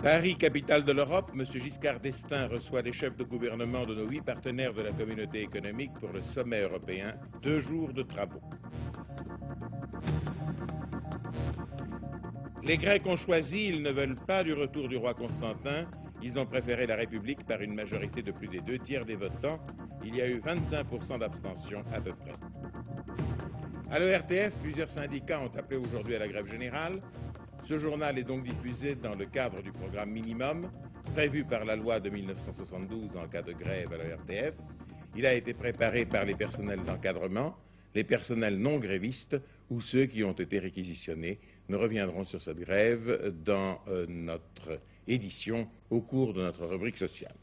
Paris, capitale de l'Europe, M. Giscard d'Estaing reçoit les chefs de gouvernement de nos 8 partenaires de la communauté économique pour le sommet européen, 2 jours de travaux. Les Grecs ont choisi, ils ne veulent pas du retour du roi Constantin, ils ont préféré la République par une majorité de plus des 2/3 des votants. Il y a eu 25% d'abstention à peu près. À l'ERTF, plusieurs syndicats ont appelé aujourd'hui à la grève générale. Ce journal est donc diffusé dans le cadre du programme minimum prévu par la loi de 1972 en cas de grève à l'ERTF. Il a été préparé par les personnels d'encadrement, les personnels non grévistes ou ceux qui ont été réquisitionnés. Nous reviendrons sur cette grève dans notre édition au cours de notre rubrique sociale.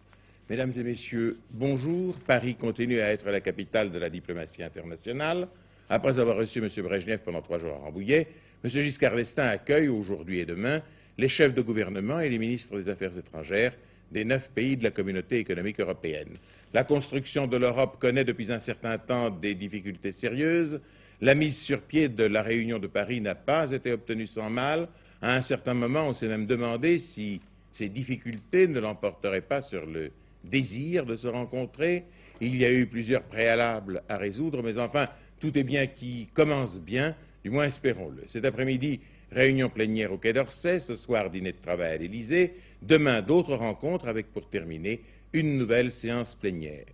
Mesdames et messieurs, bonjour. Paris continue à être la capitale de la diplomatie internationale. Après avoir reçu M. Brejnev pendant 3 jours à Rambouillet, M. Giscard d'Estaing accueille aujourd'hui et demain les chefs de gouvernement et les ministres des Affaires étrangères des 9 pays de la communauté économique européenne. La construction de l'Europe connaît depuis un certain temps des difficultés sérieuses. La mise sur pied de la réunion de Paris n'a pas été obtenue sans mal. À un certain moment, on s'est même demandé si ces difficultés ne l'emporteraient pas sur le désir de se rencontrer. Il y a eu plusieurs préalables à résoudre, mais enfin, tout est bien qui commence bien, du moins espérons-le. Cet après-midi, réunion plénière au Quai d'Orsay, ce soir dîner de travail à l'Élysée, demain d'autres rencontres avec pour terminer une nouvelle séance plénière.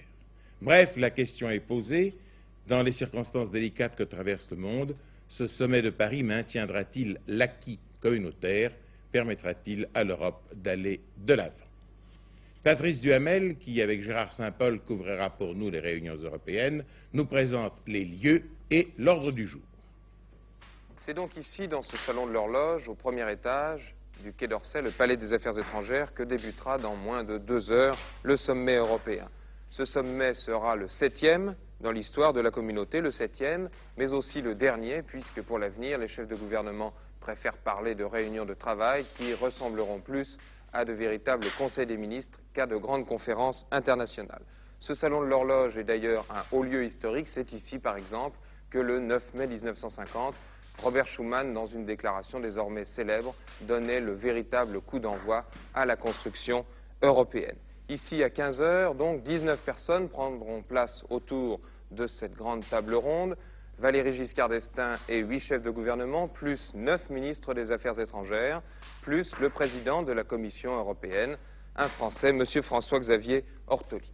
Bref, la question est posée, dans les circonstances délicates que traverse le monde, ce sommet de Paris maintiendra-t-il l'acquis communautaire, permettra-t-il à l'Europe d'aller de l'avant? Patrice Duhamel, qui avec Gérard Saint-Paul couvrira pour nous les réunions européennes, nous présente les lieux et l'ordre du jour. C'est donc ici, dans ce salon de l'horloge, au premier étage du Quai d'Orsay, le Palais des Affaires étrangères, que débutera dans moins de 2 heures le sommet européen. Ce sommet sera le 7e dans l'histoire de la communauté, le 7e, mais aussi le dernier, puisque pour l'avenir, les chefs de gouvernement préfèrent parler de réunions de travail qui ressembleront plus à de véritables conseils des ministres qu'à de grandes conférences internationales. Ce salon de l'horloge est d'ailleurs un haut lieu historique. C'est ici, par exemple, que le 9 mai 1950, Robert Schuman, dans une déclaration désormais célèbre, donnait le véritable coup d'envoi à la construction européenne. Ici, à 15 heures, donc, 19 personnes prendront place autour de cette grande table ronde. Valéry Giscard d'Estaing et 8 chefs de gouvernement, plus 9 ministres des Affaires étrangères, plus le président de la Commission européenne, un Français, M. François-Xavier Ortoli.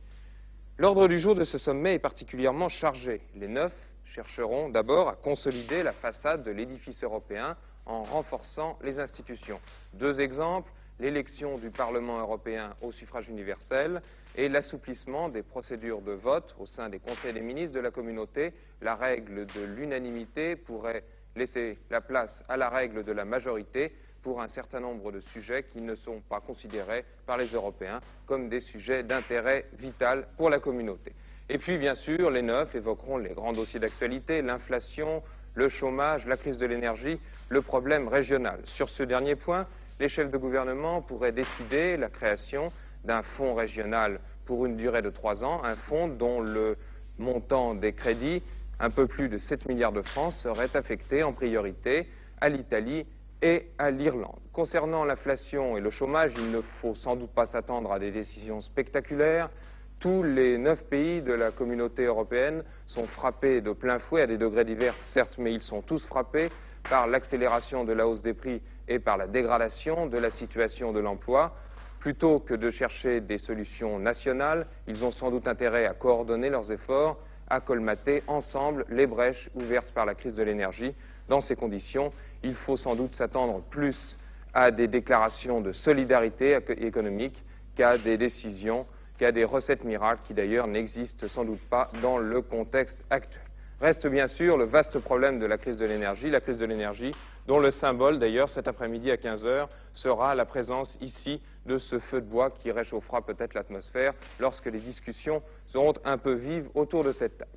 L'ordre du jour de ce sommet est particulièrement chargé. Les 9 chercheront d'abord à consolider la façade de l'édifice européen en renforçant les institutions. 2 exemples, l'élection du Parlement européen au suffrage universel et l'assouplissement des procédures de vote au sein des conseils des ministres de la communauté. La règle de l'unanimité pourrait laisser la place à la règle de la majorité pour un certain nombre de sujets qui ne sont pas considérés par les Européens comme des sujets d'intérêt vital pour la communauté. Et puis, bien sûr, les 9 évoqueront les grands dossiers d'actualité, l'inflation, le chômage, la crise de l'énergie, le problème régional. Sur ce dernier point, les chefs de gouvernement pourraient décider la création d'un fonds régional pour une durée de 3 ans, un fonds dont le montant des crédits, un peu plus de 7 milliards de francs, serait affecté en priorité à l'Italie et à l'Irlande. Concernant l'inflation et le chômage, il ne faut sans doute pas s'attendre à des décisions spectaculaires. Tous les 9 pays de la communauté européenne sont frappés de plein fouet, à des degrés divers certes, mais ils sont tous frappés par l'accélération de la hausse des prix et par la dégradation de la situation de l'emploi. Plutôt que de chercher des solutions nationales, ils ont sans doute intérêt à coordonner leurs efforts, à colmater ensemble les brèches ouvertes par la crise de l'énergie. Dans ces conditions, il faut sans doute s'attendre plus à des déclarations de solidarité économique qu'à des décisions, qu'à des recettes miracles qui d'ailleurs n'existent sans doute pas dans le contexte actuel. Reste bien sûr le vaste problème de la crise de l'énergie dont le symbole d'ailleurs cet après-midi à 15 heures sera la présence ici de ce feu de bois qui réchauffera peut-être l'atmosphère lorsque les discussions seront un peu vives autour de cette table.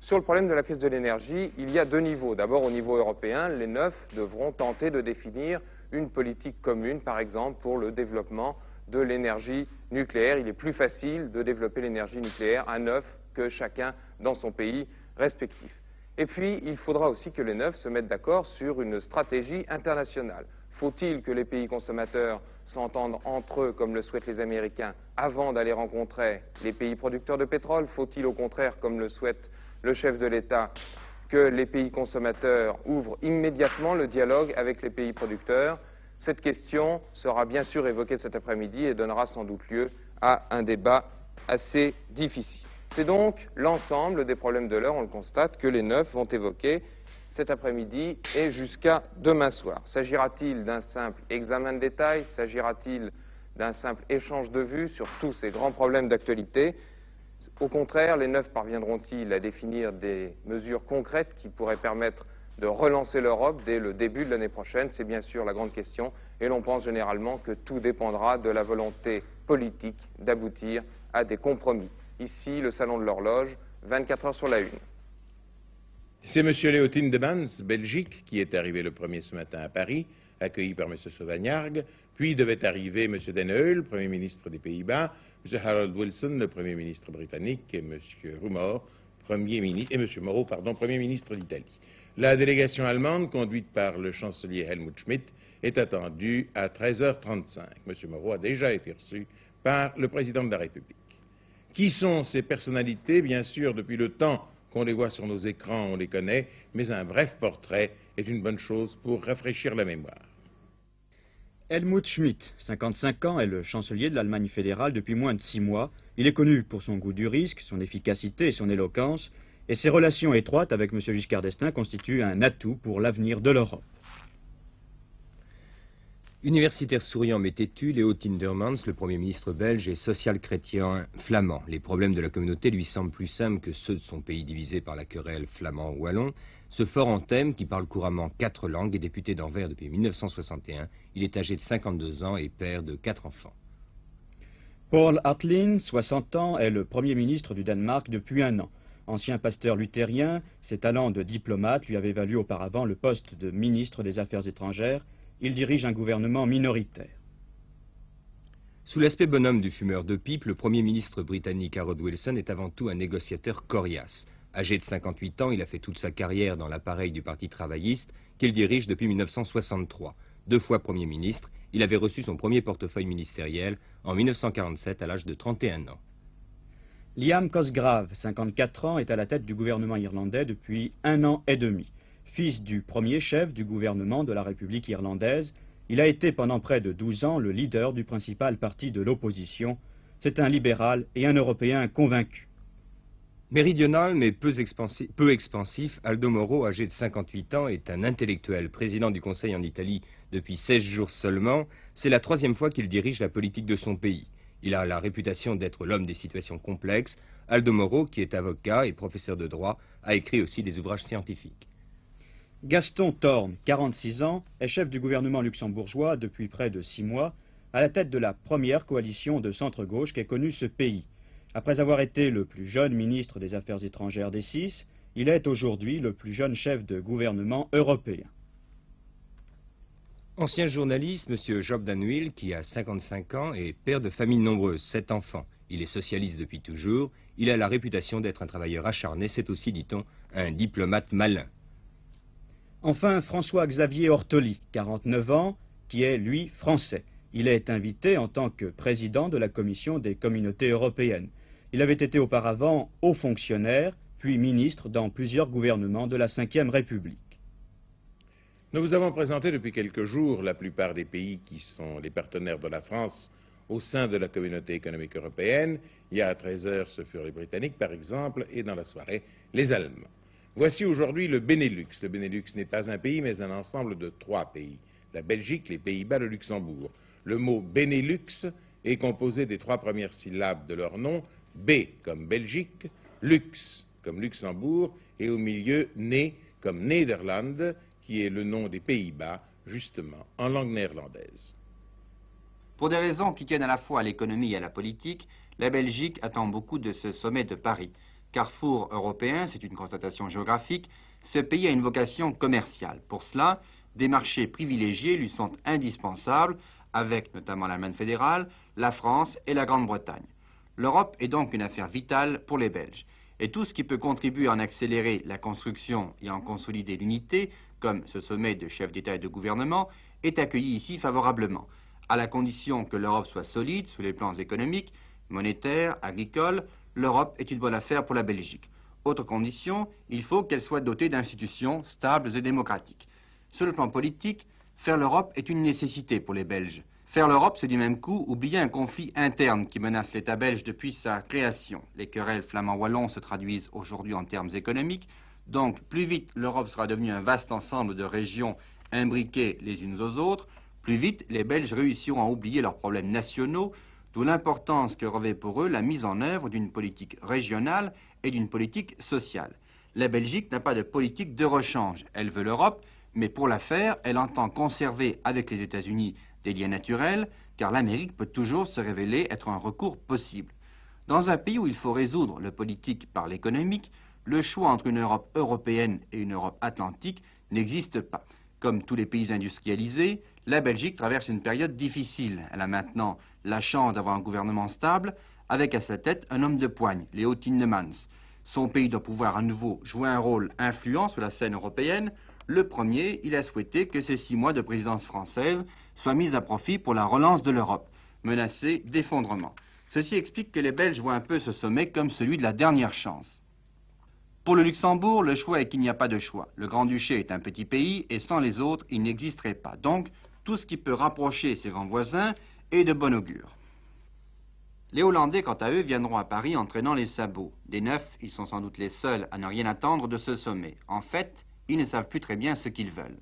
Sur le problème de la crise de l'énergie, il y a 2 niveaux. D'abord, au niveau européen, les 9 devront tenter de définir une politique commune, par exemple pour le développement de l'énergie nucléaire. Il est plus facile de développer l'énergie nucléaire à 9 que chacun dans son pays respectif. Et puis, il faudra aussi que les 9 se mettent d'accord sur une stratégie internationale. Faut-il que les pays consommateurs s'entendent entre eux, comme le souhaitent les Américains, avant d'aller rencontrer les pays producteurs de pétrole? Faut-il au contraire, comme le souhaite le chef de l'État, que les pays consommateurs ouvrent immédiatement le dialogue avec les pays producteurs? Cette question sera bien sûr évoquée cet après-midi et donnera sans doute lieu à un débat assez difficile. C'est donc l'ensemble des problèmes de l'heure, on le constate, que les 9 vont évoquer cet après-midi et jusqu'à demain soir. S'agira-t-il d'un simple examen de détail? S'agira-t-il d'un simple échange de vues sur tous ces grands problèmes d'actualité? Au contraire, les 9 parviendront-ils à définir des mesures concrètes qui pourraient permettre de relancer l'Europe dès le début de l'année prochaine? C'est bien sûr la grande question et l'on pense généralement que tout dépendra de la volonté politique d'aboutir à des compromis. Ici, le salon de l'horloge, 24 heures sur la une. C'est M. Leo Tindemans, Belgique, qui est arrivé le premier ce matin à Paris, accueilli par M. Sauvagnargues, puis devait arriver M. Den Uyl, Premier ministre des Pays-Bas, M. Harold Wilson, le Premier ministre britannique, et M. Moreau, Premier ministre d'Italie. La délégation allemande, conduite par le chancelier Helmut Schmidt, est attendue à 13h35. M. Moreau a déjà été reçu par le président de la République. Qui sont ces personnalités? Bien sûr, depuis le temps qu'on les voit sur nos écrans, on les connaît, mais un bref portrait est une bonne chose pour rafraîchir la mémoire. Helmut Schmidt, 55 ans, est le chancelier de l'Allemagne fédérale depuis moins de 6 mois. Il est connu pour son goût du risque, son efficacité et son éloquence, et ses relations étroites avec M. Giscard d'Estaing constituent un atout pour l'avenir de l'Europe. Universitaire souriant mais têtu, Leo Tindemans, le Premier ministre belge, est social-chrétien flamand. Les problèmes de la communauté lui semblent plus simples que ceux de son pays divisé par la querelle flamand-wallon. Ce fort en thème, qui parle couramment 4 langues, est député d'Anvers depuis 1961. Il est âgé de 52 ans et père de 4 enfants. Paul Hartling, 60 ans, est le Premier ministre du Danemark depuis 1 an. Ancien pasteur luthérien, ses talents de diplomate lui avaient valu auparavant le poste de ministre des Affaires étrangères. Il dirige un gouvernement minoritaire. Sous l'aspect bonhomme du fumeur de pipe, le Premier ministre britannique Harold Wilson est avant tout un négociateur coriace. Âgé de 58 ans, il a fait toute sa carrière dans l'appareil du Parti travailliste qu'il dirige depuis 1963. 2 fois Premier ministre, il avait reçu son premier portefeuille ministériel en 1947 à l'âge de 31 ans. Liam Cosgrave, 54 ans, est à la tête du gouvernement irlandais depuis 1 an et demi. Fils du premier chef du gouvernement de la République irlandaise, il a été pendant près de 12 ans le leader du principal parti de l'opposition. C'est un libéral et un Européen convaincu. Méridional mais peu expansif, Aldo Moro, âgé de 58 ans, est un intellectuel, président du Conseil en Italie depuis 16 jours seulement. C'est la 3e fois qu'il dirige la politique de son pays. Il a la réputation d'être l'homme des situations complexes. Aldo Moro, qui est avocat et professeur de droit, a écrit aussi des ouvrages scientifiques. Gaston Thorn, 46 ans, est chef du gouvernement luxembourgeois depuis près de 6 mois, à la tête de la première coalition de centre-gauche qu'ait connue ce pays. Après avoir été le plus jeune ministre des Affaires étrangères des 6, il est aujourd'hui le plus jeune chef de gouvernement européen. Ancien journaliste, M. Job Dan Uyl, qui a 55 ans, est père de famille nombreuse, 7 enfants. Il est socialiste depuis toujours. Il a la réputation d'être un travailleur acharné. C'est aussi, dit-on, un diplomate malin. Enfin, François-Xavier Ortoli, 49 ans, qui est, lui, français. Il est invité en tant que président de la Commission des communautés européennes. Il avait été auparavant haut fonctionnaire, puis ministre dans plusieurs gouvernements de la Ve République. Nous vous avons présenté depuis quelques jours la plupart des pays qui sont les partenaires de la France au sein de la communauté économique européenne. Il y a 13 heures, ce furent les Britanniques, par exemple, et dans la soirée, les Allemands. Voici aujourd'hui le Benelux. Le Benelux n'est pas un pays, mais un ensemble de 3 pays. La Belgique, les Pays-Bas, le Luxembourg. Le mot Benelux est composé des 3 premières syllabes de leur nom, B comme Belgique, Lux comme Luxembourg, et au milieu, Né comme Nederland, qui est le nom des Pays-Bas, justement, en langue néerlandaise. Pour des raisons qui tiennent à la fois à l'économie et à la politique, la Belgique attend beaucoup de ce sommet de Paris. Carrefour européen, c'est une constatation géographique, ce pays a une vocation commerciale. Pour cela, des marchés privilégiés lui sont indispensables, avec notamment l'Allemagne fédérale, la France et la Grande-Bretagne. L'Europe est donc une affaire vitale pour les Belges. Et tout ce qui peut contribuer à en accélérer la construction et à en consolider l'unité, comme ce sommet de chefs d'État et de gouvernement, est accueilli ici favorablement, à la condition que l'Europe soit solide sur les plans économiques, monétaires, agricoles. L'Europe est une bonne affaire pour la Belgique. Autre condition, il faut qu'elle soit dotée d'institutions stables et démocratiques. Sur le plan politique, faire l'Europe est une nécessité pour les Belges. Faire l'Europe, c'est du même coup oublier un conflit interne qui menace l'État belge depuis sa création. Les querelles flamands-wallons se traduisent aujourd'hui en termes économiques. Donc, plus vite l'Europe sera devenue un vaste ensemble de régions imbriquées les unes aux autres, plus vite les Belges réussiront à oublier leurs problèmes nationaux, d'où l'importance que revêt pour eux la mise en œuvre d'une politique régionale et d'une politique sociale. La Belgique n'a pas de politique de rechange. Elle veut l'Europe, mais pour la faire, elle entend conserver avec les États-Unis des liens naturels, car l'Amérique peut toujours se révéler être un recours possible. Dans un pays où il faut résoudre le politique par l'économique, le choix entre une Europe européenne et une Europe atlantique n'existe pas. Comme tous les pays industrialisés, la Belgique traverse une période difficile. Elle a maintenant la chance d'avoir un gouvernement stable, avec à sa tête un homme de poigne, Léo Tindemans. Son pays doit pouvoir à nouveau jouer un rôle influent sur la scène européenne. Le premier, il a souhaité que ces 6 mois de présidence française soient mis à profit pour la relance de l'Europe, menacée d'effondrement. Ceci explique que les Belges voient un peu ce sommet comme celui de la dernière chance. Pour le Luxembourg, le choix est qu'il n'y a pas de choix. Le Grand-Duché est un petit pays et sans les autres, il n'existerait pas. Donc, tout ce qui peut rapprocher ses grands voisins est de bon augure. Les Hollandais, quant à eux, viendront à Paris en traînant les sabots. Des 9, ils sont sans doute les seuls à ne rien attendre de ce sommet. En fait, ils ne savent plus très bien ce qu'ils veulent.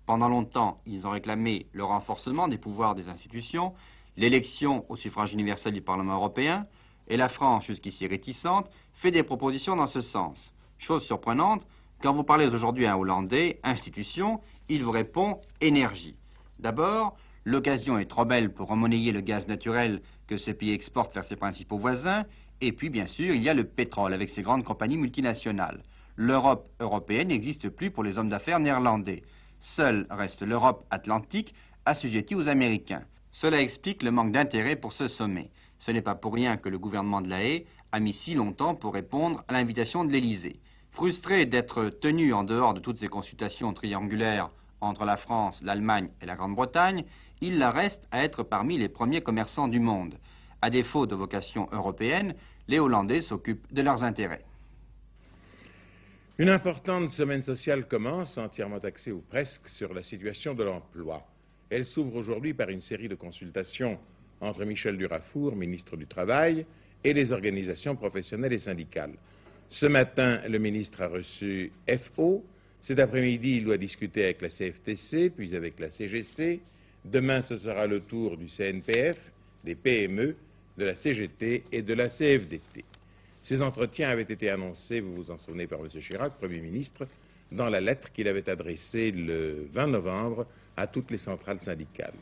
Pendant longtemps, ils ont réclamé le renforcement des pouvoirs des institutions, l'élection au suffrage universel du Parlement européen, et la France, jusqu'ici réticente, fait des propositions dans ce sens. Chose surprenante, quand vous parlez aujourd'hui à un Hollandais, institution, il vous répond énergie. D'abord, l'occasion est trop belle pour remonnayer le gaz naturel que ces pays exportent vers ses principaux voisins, et puis bien sûr, il y a le pétrole avec ses grandes compagnies multinationales. L'Europe européenne n'existe plus pour les hommes d'affaires néerlandais. Seule reste l'Europe atlantique assujettie aux Américains. Cela explique le manque d'intérêt pour ce sommet. Ce n'est pas pour rien que le gouvernement de La Haye a mis si longtemps pour répondre à l'invitation de l'Élysée. Frustré d'être tenu en dehors de toutes ces consultations triangulaires entre la France, l'Allemagne et la Grande-Bretagne, il la reste à être parmi les premiers commerçants du monde. À défaut de vocation européenne, les Hollandais s'occupent de leurs intérêts. Une importante semaine sociale commence, entièrement axée ou presque sur la situation de l'emploi. Elle s'ouvre aujourd'hui par une série de consultations entre Michel Durafour, ministre du Travail, et les organisations professionnelles et syndicales. Ce matin, le ministre a reçu FO. Cet après-midi, il doit discuter avec la CFTC, puis avec la CGC. Demain, ce sera le tour du CNPF, des PME, de la CGT et de la CFDT. Ces entretiens avaient été annoncés, vous vous en souvenez, par M. Chirac, Premier ministre, dans la lettre qu'il avait adressée le 20 novembre à toutes les centrales syndicales.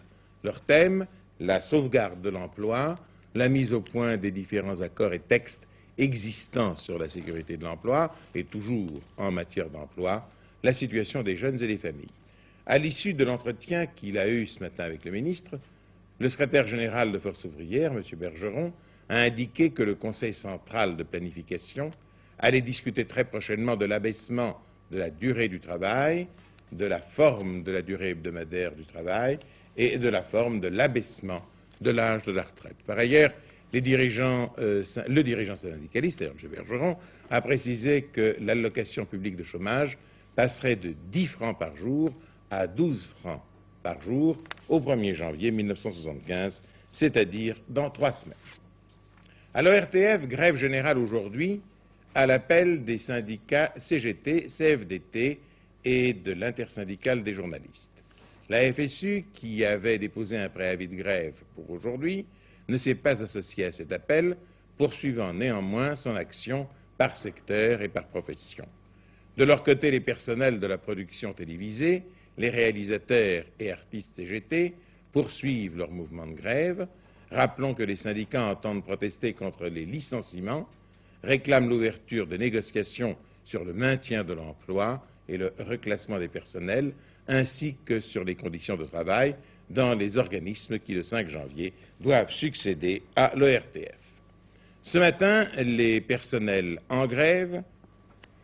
Leur thème, la sauvegarde de l'emploi, la mise au point des différents accords et textes existants sur la sécurité de l'emploi et toujours en matière d'emploi, la situation des jeunes et des familles. À l'issue de l'entretien qu'il a eu ce matin avec le ministre, le secrétaire général de Force ouvrière, M. Bergeron, a indiqué que le Conseil central de planification allait discuter très prochainement de l'abaissement de la durée du travail, de la forme de la durée hebdomadaire du travail et de la forme de l'abaissement de l'âge de la retraite. Par ailleurs, le dirigeant syndicaliste, M. Bergeron, a précisé que l'allocation publique de chômage passerait de 10 francs par jour à 12 francs par jour au 1er janvier 1975, c'est-à-dire dans 3 semaines. À l'ORTF, grève générale aujourd'hui à l'appel des syndicats CGT, CFDT et de l'intersyndicale des journalistes. La FSU, qui avait déposé un préavis de grève pour aujourd'hui, ne s'est pas associée à cet appel, poursuivant néanmoins son action par secteur et par profession. De leur côté, les personnels de la production télévisée, les réalisateurs et artistes CGT poursuivent leur mouvement de grève. Rappelons que les syndicats entendent protester contre les licenciements, réclament l'ouverture de négociations sur le maintien de l'emploi et le reclassement des personnels, ainsi que sur les conditions de travail dans les organismes qui, le 5 janvier, doivent succéder à l'ORTF. Ce matin, les personnels en grève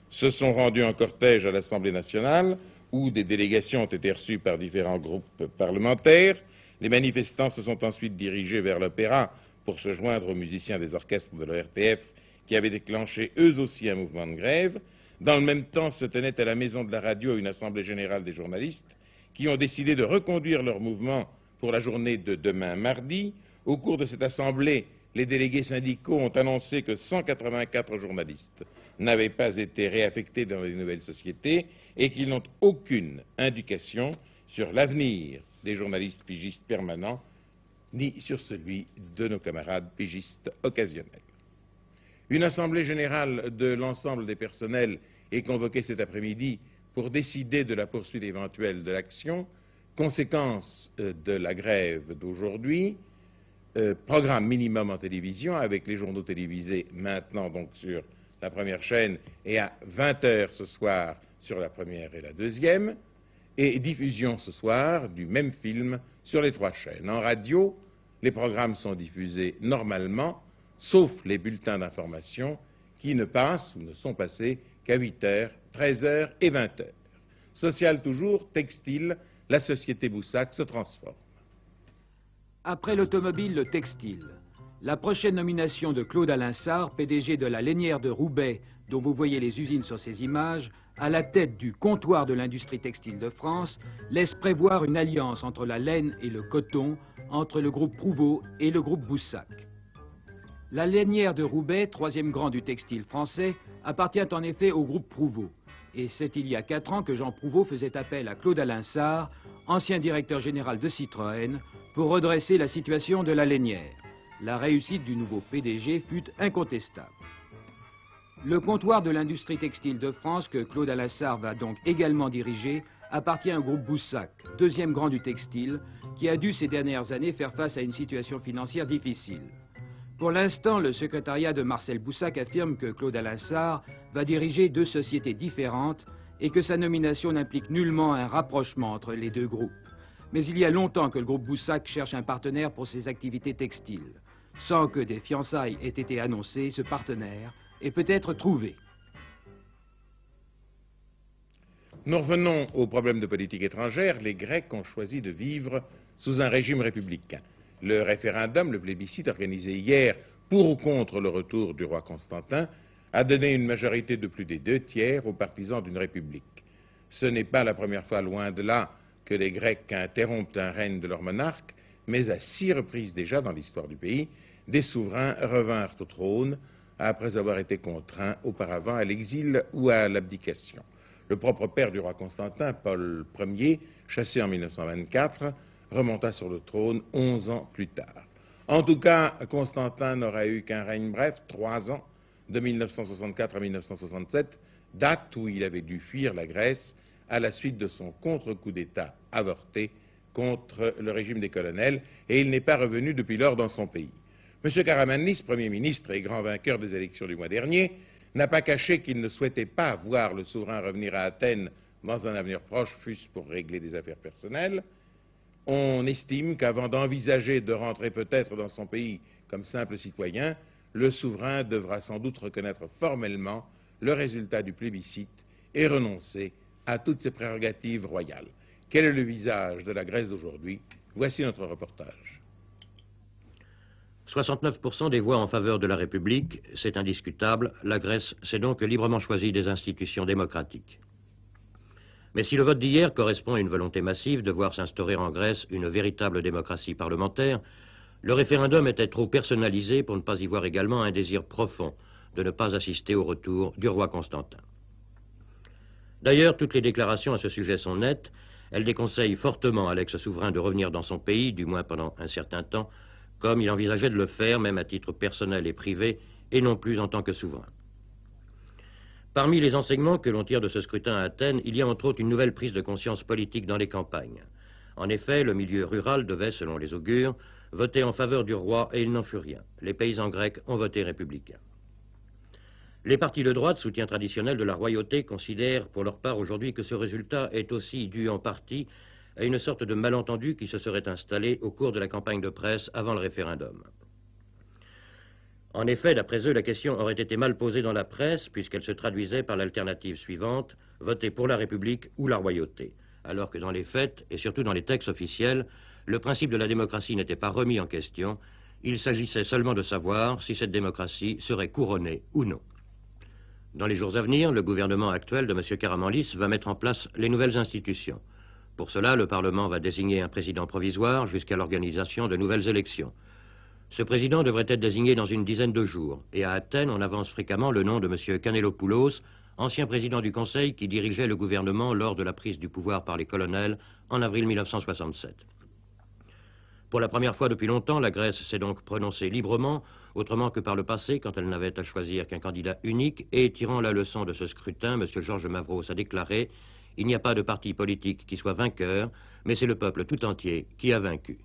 se sont rendus en cortège à l'Assemblée nationale, où des délégations ont été reçues par différents groupes parlementaires. Les manifestants se sont ensuite dirigés vers l'Opéra pour se joindre aux musiciens des orchestres de l'ORTF qui avaient déclenché eux aussi un mouvement de grève. Dans le même temps, se tenait à la Maison de la Radio une assemblée générale des journalistes qui ont décidé de reconduire leur mouvement pour la journée de demain mardi. Au cours de cette assemblée, les délégués syndicaux ont annoncé que 184 journalistes n'avaient pas été réaffectés dans les nouvelles sociétés et qu'ils n'ont aucune indication sur l'avenir des journalistes pigistes permanents ni sur celui de nos camarades pigistes occasionnels. Une assemblée générale de l'ensemble des personnels est convoquée cet après-midi pour décider de la poursuite éventuelle de l'action, conséquence de la grève d'aujourd'hui, programme minimum en télévision avec les journaux télévisés maintenant donc sur la première chaîne et à 20h ce soir sur la première et la deuxième, et diffusion ce soir du même film sur les 3 chaînes. En radio, les programmes sont diffusés normalement, sauf les bulletins d'information qui ne passent ou ne sont passés qu'à 8h, 13h et 20h. Social toujours, textile, la société Boussac se transforme. Après l'automobile, le textile. La prochaine nomination de Claude Alain Sarr, PDG de la Lainière de Roubaix, dont vous voyez les usines sur ces images, à la tête du comptoir de l'industrie textile de France, laisse prévoir une alliance entre la laine et le coton, entre le groupe Prouveau et le groupe Boussac. La Lainière de Roubaix, 3e grand du textile français, appartient en effet au groupe Prouveau. Et c'est il y a 4 ans que Jean Prouveau faisait appel à Claude Alain Sarr, ancien directeur général de Citroën, pour redresser la situation de la lainière. La réussite du nouveau PDG fut incontestable. Le comptoir de l'industrie textile de France, que Claude Alain Sarr va donc également diriger, appartient au groupe Boussac, 2e grand du textile, qui a dû ces dernières années faire face à une situation financière difficile. Pour l'instant, le secrétariat de Marcel Boussac affirme que Claude Alain Sarr va diriger 2 sociétés différentes et que sa nomination n'implique nullement un rapprochement entre les 2 groupes. Mais il y a longtemps que le groupe Boussac cherche un partenaire pour ses activités textiles. Sans que des fiançailles aient été annoncées, ce partenaire est peut-être trouvé. Nous revenons au problème de politique étrangère. Les Grecs ont choisi de vivre sous un régime républicain. Le référendum, le plébiscite organisé hier pour ou contre le retour du roi Constantin, a donné une majorité de plus des 2/3 aux partisans d'une république. Ce n'est pas la première fois, loin de là, que les Grecs interrompent un règne de leur monarque, mais à 6 reprises déjà dans l'histoire du pays, des souverains revinrent au trône après avoir été contraints auparavant à l'exil ou à l'abdication. Le propre père du roi Constantin, Paul Ier, chassé en 1924, remonta sur le trône 11 ans plus tard. En tout cas, Constantin n'aura eu qu'un règne bref, 3 ans, de 1964 à 1967, date où il avait dû fuir la Grèce à la suite de son contre-coup d'État avorté contre le régime des colonels, et il n'est pas revenu depuis lors dans son pays. M. Karamanlis, Premier ministre et grand vainqueur des élections du mois dernier, n'a pas caché qu'il ne souhaitait pas voir le souverain revenir à Athènes dans un avenir proche, fût-ce pour régler des affaires personnelles. On estime qu'avant d'envisager de rentrer peut-être dans son pays comme simple citoyen, le souverain devra sans doute reconnaître formellement le résultat du plébiscite et renoncer à toutes ses prérogatives royales. Quel est le visage de la Grèce d'aujourd'hui? Voici notre reportage. 69% des voix en faveur de la République, c'est indiscutable. La Grèce s'est donc librement choisie des institutions démocratiques. Mais si le vote d'hier correspond à une volonté massive de voir s'instaurer en Grèce une véritable démocratie parlementaire, le référendum était trop personnalisé pour ne pas y voir également un désir profond de ne pas assister au retour du roi Constantin. D'ailleurs, toutes les déclarations à ce sujet sont nettes. Elles déconseillent fortement à l'ex-souverain de revenir dans son pays, du moins pendant un certain temps, comme il envisageait de le faire, même à titre personnel et privé, et non plus en tant que souverain. Parmi les enseignements que l'on tire de ce scrutin à Athènes, il y a entre autres une nouvelle prise de conscience politique dans les campagnes. En effet, le milieu rural devait, selon les augures, voter en faveur du roi, et il n'en fut rien. Les paysans grecs ont voté républicain. Les partis de droite, soutien traditionnel de la royauté, considèrent pour leur part aujourd'hui que ce résultat est aussi dû en partie à une sorte de malentendu qui se serait installé au cours de la campagne de presse avant le référendum. En effet, d'après eux, la question aurait été mal posée dans la presse puisqu'elle se traduisait par l'alternative suivante, voter pour la République ou la royauté. Alors que dans les faits, et surtout dans les textes officiels, le principe de la démocratie n'était pas remis en question. Il s'agissait seulement de savoir si cette démocratie serait couronnée ou non. Dans les jours à venir, le gouvernement actuel de M. Karamanlis va mettre en place les nouvelles institutions. Pour cela, le Parlement va désigner un président provisoire jusqu'à l'organisation de nouvelles élections. Ce président devrait être désigné dans une dizaine de jours. Et à Athènes, on avance fréquemment le nom de M. Kanellopoulos, ancien président du Conseil qui dirigeait le gouvernement lors de la prise du pouvoir par les colonels en avril 1967. Pour la première fois depuis longtemps, la Grèce s'est donc prononcée librement, autrement que par le passé, quand elle n'avait à choisir qu'un candidat unique, et tirant la leçon de ce scrutin, M. Georges Mavros a déclaré « Il n'y a pas de parti politique qui soit vainqueur, mais c'est le peuple tout entier qui a vaincu ».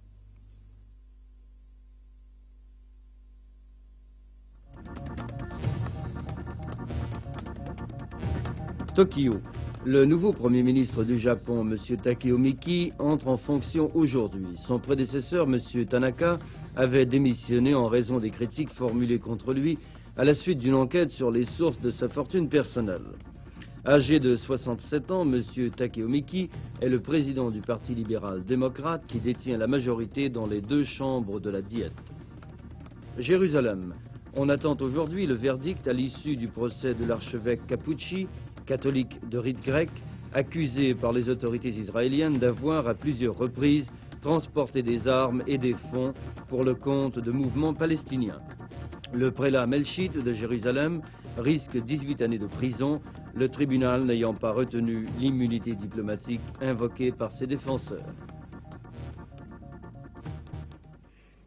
Tokyo. Le nouveau Premier ministre du Japon, M. Takeo Miki, entre en fonction aujourd'hui. Son prédécesseur, M. Tanaka, avait démissionné en raison des critiques formulées contre lui à la suite d'une enquête sur les sources de sa fortune personnelle. Âgé de 67 ans, M. Takeo Miki est le président du Parti libéral-démocrate qui détient la majorité dans les deux chambres de la Diète. Jérusalem. On attend aujourd'hui le verdict à l'issue du procès de l'archevêque Capucci, catholique de rite grec, accusé par les autorités israéliennes d'avoir à plusieurs reprises transporté des armes et des fonds pour le compte de mouvements palestiniens. Le prélat Melchit de Jérusalem risque 18 années de prison, le tribunal n'ayant pas retenu l'immunité diplomatique invoquée par ses défenseurs.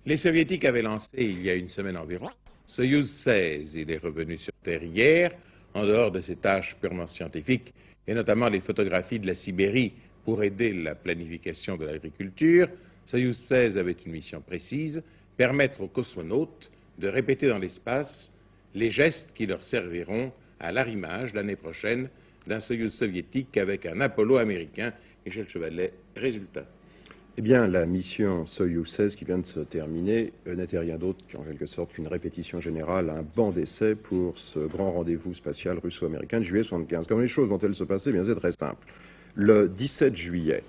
Les Soviétiques avaient lancé, il y a une semaine environ, Soyouz 16. Il est revenu sur Terre hier, en dehors de ses tâches purement scientifiques, et notamment les photographies de la Sibérie pour aider la planification de l'agriculture. Soyouz 16 avait une mission précise, permettre aux cosmonautes de répéter dans l'espace les gestes qui leur serviront à l'arrimage l'année prochaine d'un Soyouz soviétique avec un Apollo américain. Michel Chevalet, résultat. Eh bien, la mission Soyouz 16 qui vient de se terminer n'était rien d'autre qu'en quelque sorte qu'une répétition générale, un banc d'essai pour ce grand rendez-vous spatial russo-américain de juillet 1975. Comment les choses vont-elles se passer? Eh bien, c'est très simple. Le 17 juillet,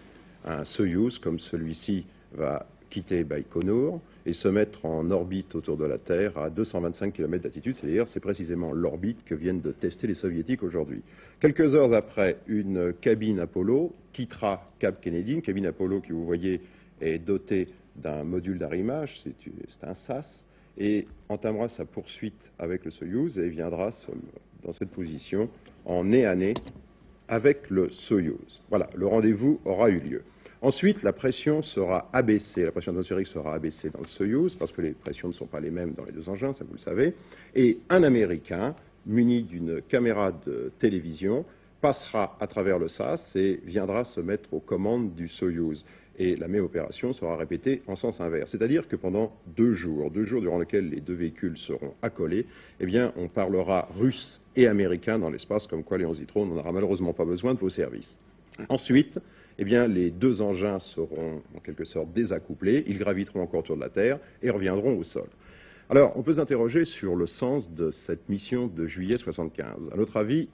un Soyouz comme celui-ci va quitter Baïkonour et se mettre en orbite autour de la Terre à 225 km d'altitude. C'est-à-dire, c'est précisément l'orbite que viennent de tester les Soviétiques aujourd'hui. Quelques heures après, une cabine Apollo quittera Cap Kennedy. Une cabine Apollo qui, vous voyez, est dotée d'un module d'arrimage, c'est un SAS, et entamera sa poursuite avec le Soyouz et viendra dans cette position en nez à nez avec le Soyouz. Voilà, le rendez-vous aura eu lieu. Ensuite, la pression sera abaissée, la pression atmosphérique sera abaissée dans le Soyouz, parce que les pressions ne sont pas les mêmes dans les deux engins, ça vous le savez, et un Américain, muni d'une caméra de télévision, passera à travers le SAS et viendra se mettre aux commandes du Soyouz. Et la même opération sera répétée en sens inverse. C'est-à-dire que pendant 2 jours durant lesquels les deux véhicules seront accolés, eh bien, on parlera russe et américain dans l'espace, comme quoi Léon Zitrone n'aura malheureusement pas besoin de vos services. Ensuite, eh bien, les deux engins seront en quelque sorte désaccouplés, ils graviteront encore autour de la Terre et reviendront au sol. Alors, on peut s'interroger sur le sens de cette mission de juillet 1975. À notre avis,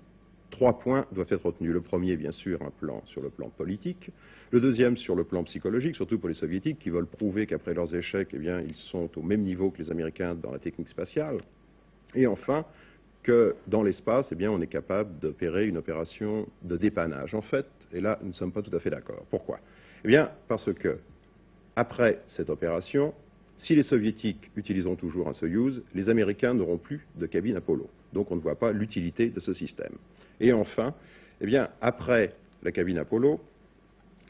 3 points doivent être retenus. Le premier, bien sûr, sur le plan politique. Le deuxième, sur le plan psychologique, surtout pour les Soviétiques, qui veulent prouver qu'après leurs échecs, eh bien, ils sont au même niveau que les Américains dans la technique spatiale. Et enfin, que dans l'espace, eh bien, on est capable d'opérer une opération de dépannage. En fait, et là, nous ne sommes pas tout à fait d'accord. Pourquoi? Eh bien, parce que, après cette opération, si les Soviétiques utiliseront toujours un Soyouz, les Américains n'auront plus de cabine Apollo. Donc, on ne voit pas l'utilité de ce système. Et enfin, eh bien, après la cabine Apollo,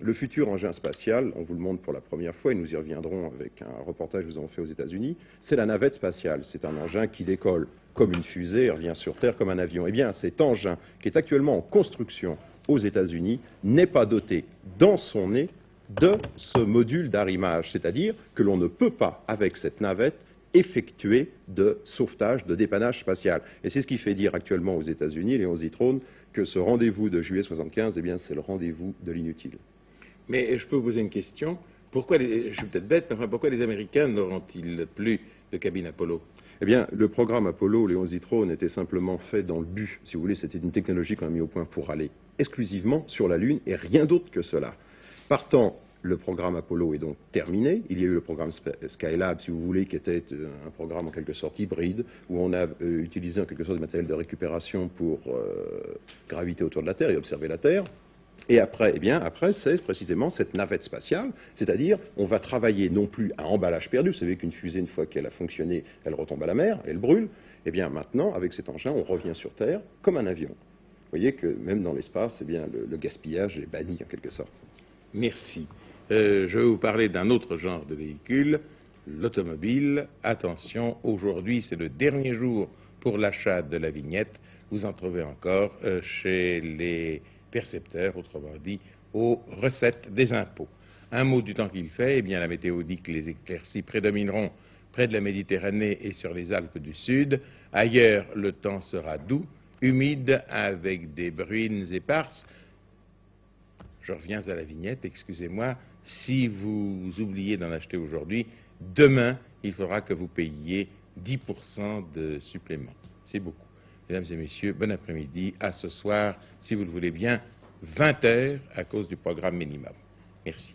le futur engin spatial, on vous le montre pour la première fois, et nous y reviendrons avec un reportage que nous avons fait aux États-Unis, c'est la navette spatiale. C'est un engin qui décolle comme une fusée et revient sur Terre comme un avion. Eh bien, cet engin, qui est actuellement en construction aux États-Unis, n'est pas doté dans son nez de ce module d'arrimage. C'est-à-dire que l'on ne peut pas, avec cette navette, effectuer de sauvetage, de dépannage spatial. Et c'est ce qui fait dire actuellement aux États-Unis, Léon Zitrone, que ce rendez-vous de juillet 1975, eh bien, c'est le rendez-vous de l'inutile. Mais je peux vous poser une question. Pourquoi je suis peut-être bête, mais enfin, pourquoi les Américains n'auront-ils plus de cabine Apollo? Eh bien, le programme Apollo, Léon-Zitrone, était simplement fait dans le but, si vous voulez, c'était une technologie qu'on a mis au point pour aller exclusivement sur la Lune et rien d'autre que cela. Partant, le programme Apollo est donc terminé. Il y a eu le programme Skylab, si vous voulez, qui était un programme en quelque sorte hybride, où on a utilisé en quelque sorte du matériel de récupération pour graviter autour de la Terre et observer la Terre. Et après, eh bien, après, c'est précisément cette navette spatiale, c'est-à-dire, on va travailler non plus à emballage perdu. Vous savez qu'une fusée, une fois qu'elle a fonctionné, elle retombe à la mer, elle brûle. Eh bien, maintenant, avec cet engin, on revient sur Terre comme un avion. Vous voyez que même dans l'espace, eh bien, le gaspillage est banni en quelque sorte. Merci. Je vais vous parler d'un autre genre de véhicule, l'automobile. Attention, aujourd'hui, c'est le dernier jour pour l'achat de la vignette. Vous en trouvez encore chez les percepteurs, autrement dit, aux recettes des impôts. Un mot du temps qu'il fait, eh bien, la météo dit que les éclaircies prédomineront près de la Méditerranée et sur les Alpes du Sud. Ailleurs, le temps sera doux, humide, avec des bruines éparses. Je reviens à la vignette, excusez-moi, si vous oubliez d'en acheter aujourd'hui, demain, il faudra que vous payiez 10% de supplément. C'est beaucoup. Mesdames et messieurs, bon après-midi. À ce soir, si vous le voulez bien, 20 h à cause du programme minimum. Merci.